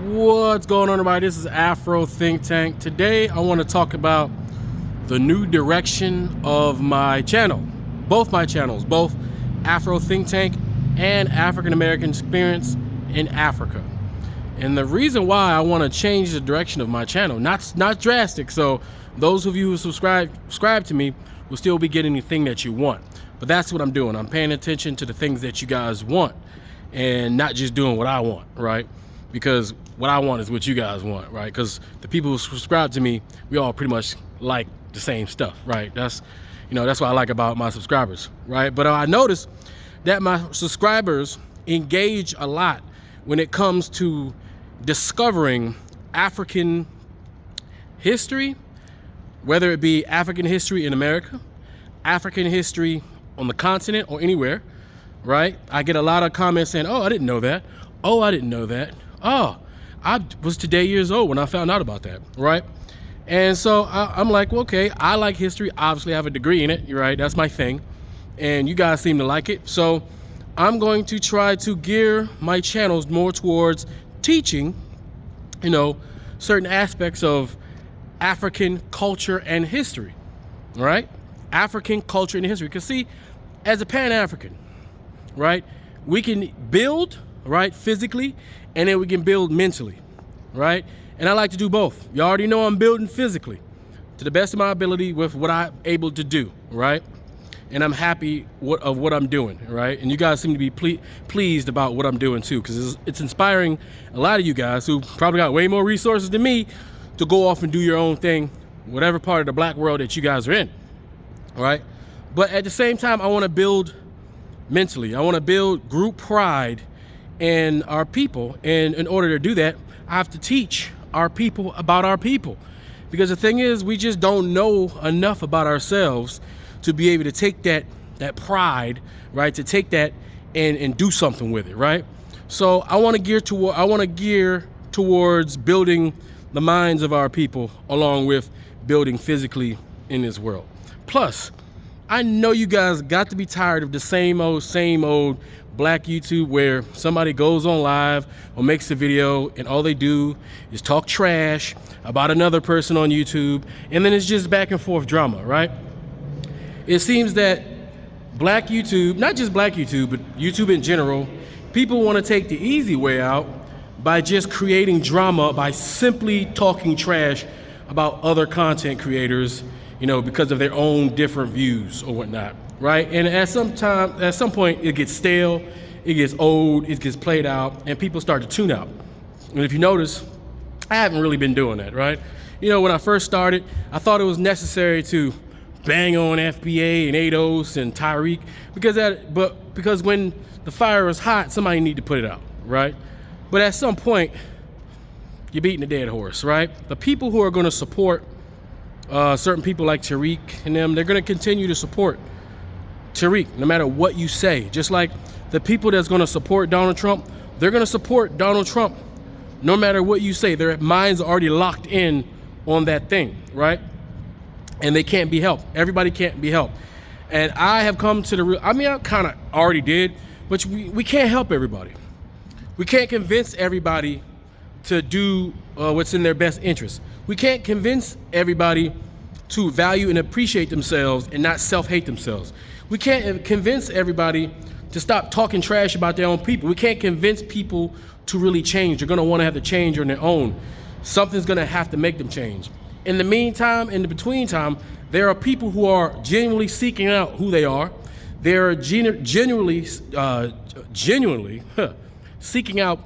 What's going on, everybody? This is Afro Think Tank. Today I want to talk about the new direction of my channel. Both my channels, both Afro Think Tank and African American Experience in Africa. And the reason why I want to change the direction of my channel, not drastic, so those of you who subscribe to me will still be getting the thing that you want. But that's what I'm doing. I'm paying attention to the things that you guys want and not just doing what I want, right? Because what I want is what you guys want, right? Because the people who subscribe to me, we all pretty much like the same stuff, right? That's what I like about my subscribers, right? But I noticed that my subscribers engage a lot when it comes to discovering African history, whether it be African history in America, African history on the continent or anywhere, right? I get a lot of comments saying, oh, I didn't know that. Oh, I didn't know that. Oh, I was today years old when I found out about that, right? And so I'm like, well, okay, I like history. Obviously, I have a degree in it, right? That's my thing. And you guys seem to like it. So I'm going to try to gear my channels more towards teaching, certain aspects of African culture and history, right? African culture and history. Because see, as a Pan-African, right, we can build, right, physically, and then we can build mentally, right? And I like to do both. You already know I'm building physically to the best of my ability with what I'm able to do, right? And I'm happy of what I'm doing, right? And you guys seem to be pleased about what I'm doing too, because it's inspiring a lot of you guys who probably got way more resources than me to go off and do your own thing, whatever part of the black world that you guys are in, all right? But at the same time, I want to build mentally. I want to build group pride in our people. And in order to do that, I have to teach our people about our people. Because the thing is, we just don't know enough about ourselves to be able to take that pride, right? To take that and do something with it, right? So I want to gear towards building the minds of our people along with building physically in this world. Plus, I know you guys got to be tired of the same old black YouTube where somebody goes on live or makes a video and all they do is talk trash about another person on YouTube, and then it's just back and forth drama, right? It seems that black YouTube, not just black YouTube, but YouTube in general, people want to take the easy way out by just creating drama by simply talking trash about other content creators, because of their own different views or whatnot, right? And at some point, it gets stale, it gets old, it gets played out, and people start to tune out. And if you notice, I haven't really been doing that, right? When I first started, I thought it was necessary to bang on FBA and Ados and Tyreek because when the fire is hot, somebody need to put it out, right? But at some point, you're beating a dead horse, right? The people who are going to support certain people like Tariq and them, they're going to continue to support Tariq no matter what you say. Just like the people that's going to support Donald Trump, they're going to support Donald Trump no matter what you say. Their minds are already locked in on that thing, right? And they can't be helped. Everybody can't be helped. And I have come to I kind of already did, but we can't help everybody. We can't convince everybody to do what's in their best interest. We can't convince everybody to value and appreciate themselves and not self-hate themselves. We can't convince everybody to stop talking trash about their own people. We can't convince people to really change. They're gonna wanna have to change on their own. Something's gonna have to make them change. In the meantime, in the between time, there are people who are genuinely seeking out who they are. They're genuinely seeking out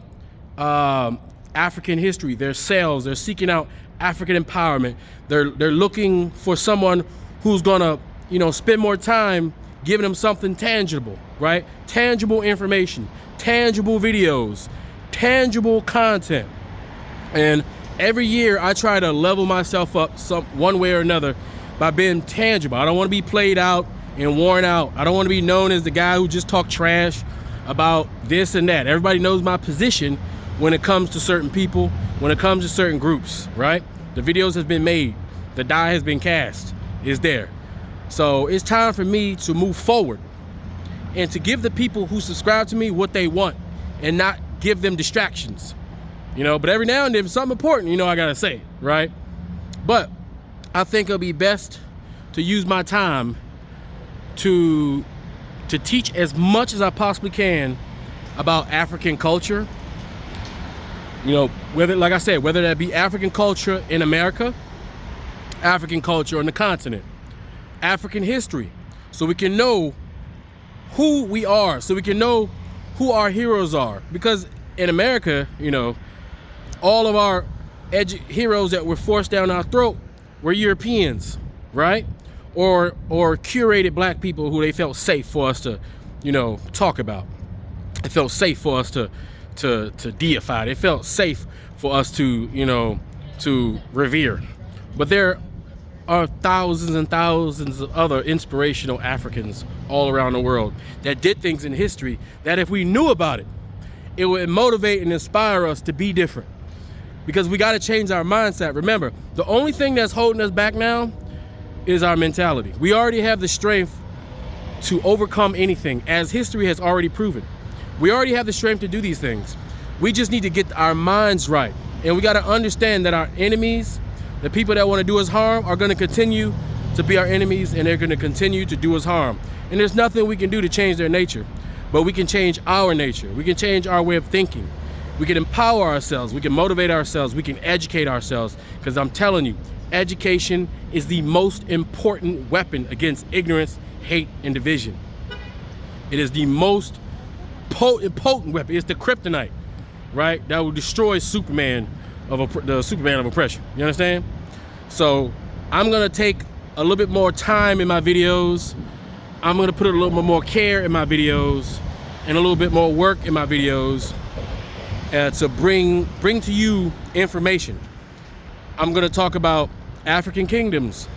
African history, their selves. They're seeking out African empowerment. They're looking for someone who's gonna, spend more time giving them something tangible, right? Tangible information, tangible videos, tangible content. And every year I try to level myself up one way or another by being tangible. I don't want to be played out and worn out. I don't want to be known as the guy who just talk trash about this and that. Everybody knows my position when it comes to certain people, when it comes to certain groups, right? The videos have been made, the die has been cast, is there. So it's time for me to move forward and to give the people who subscribe to me what they want and not give them distractions. you know, but every now and then something important, you know, I gotta say, right? But I think it'll be best to use my time to teach as much as I possibly can about African culture. You know, whether, like I said, whether that be African culture in America, African culture on the continent, African history, so we can know who we are, so we can know who our heroes are. Because in America, you know, all of our heroes that were forced down our throat were Europeans, right? Or curated black people who they felt safe for us to, you know, talk about. It felt safe for us to deify. It felt safe for us to, you know, to revere. But there are thousands and thousands of other inspirational Africans all around the world that did things in history that if we knew about it, it would motivate and inspire us to be different. Because we got to change our mindset. Remember, the only thing that's holding us back now is our mentality. We already have the strength to overcome anything, as history has already proven. We already have the strength to do these things. We just need to get our minds right. And we got to understand that our enemies, the people that want to do us harm, are going to continue to be our enemies, and they're going to continue to do us harm. And there's nothing we can do to change their nature, but we can change our nature. We can change our way of thinking. We can empower ourselves. We can motivate ourselves. We can educate ourselves. Because I'm telling you, education is the most important weapon against ignorance, hate, and division. It is the most potent weapon. It's the kryptonite, right? That will destroy Superman the Superman of oppression. You understand? So I'm gonna take a little bit more time in my videos. I'm gonna put a little bit more care in my videos and a little bit more work in my videos to bring to you information. I'm gonna talk about African kingdoms.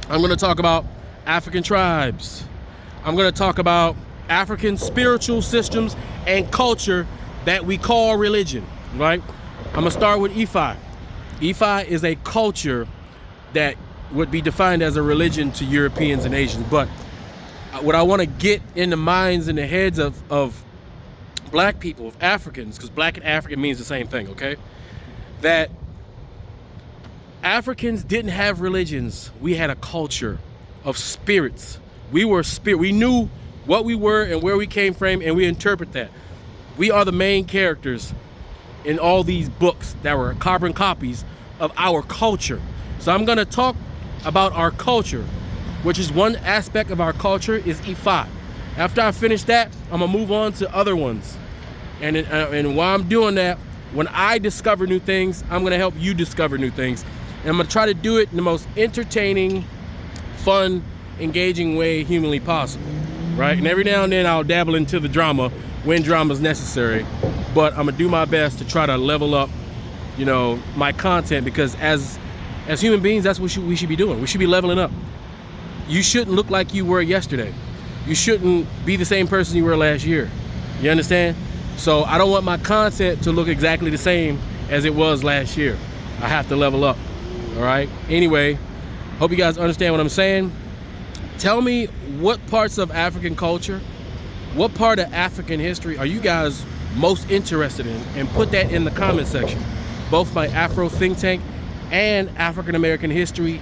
I'm gonna talk about African tribes. I'm gonna talk about African spiritual systems and culture that we call religion, right? I'm gonna start with Ifa. Ifa is a culture that would be defined as a religion to Europeans and Asians. But what I wanna get in the minds and the heads of black people, of Africans, because black and African means the same thing, okay? That Africans didn't have religions. We had a culture of spirits. We were spirit. We knew what we were and where we came from, and we interpret that. We are the main characters in all these books that were carbon copies of our culture. So I'm gonna talk about our culture, which is one aspect of our culture is Ifa. After I finish that, I'm gonna move on to other ones. And while I'm doing that, when I discover new things, I'm gonna help you discover new things. And I'm gonna try to do it in the most entertaining, fun, engaging way humanly possible, right? And every now and then I'll dabble into the drama when drama is necessary, but I'm gonna do my best to try to level up, you know, my content, because as human beings, that's what we should be doing. We should be leveling up. You shouldn't look like you were yesterday. You shouldn't be the same person you were last year. You understand? So I don't want my content to look exactly the same as it was last year. I have to level up, all right? Anyway, hope you guys understand what I'm saying. Tell me what parts of African culture, what part of African history are you guys most interested in, and put that in the comment section. Both my Afro think tank and African American history,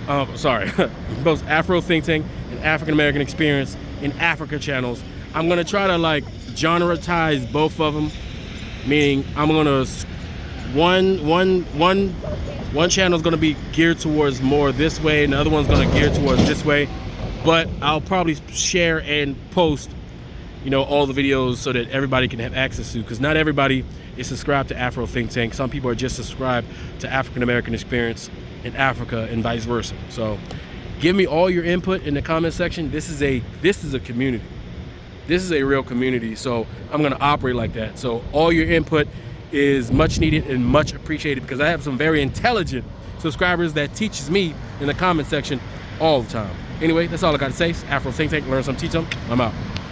both Afro think tank and African American experience in Africa channels. I'm gonna try to like genretize both of them, meaning I'm gonna one channel is gonna be geared towards more this way, and the other one's gonna gear towards this way. But I'll probably share and post, you know, all the videos so that everybody can have access to, because not everybody is subscribed to Afro Think Tank. Some people are just subscribed to African American experience in Africa and vice versa. So give me all your input in the comment section. This is a community. This is a real community, so I'm gonna operate like that. So all your input is much needed and much appreciated, because I have some very intelligent subscribers that teaches me in the comment section all the time. Anyway, that's all I got to say. Afro Think Tank, learn some, teach them. I'm out.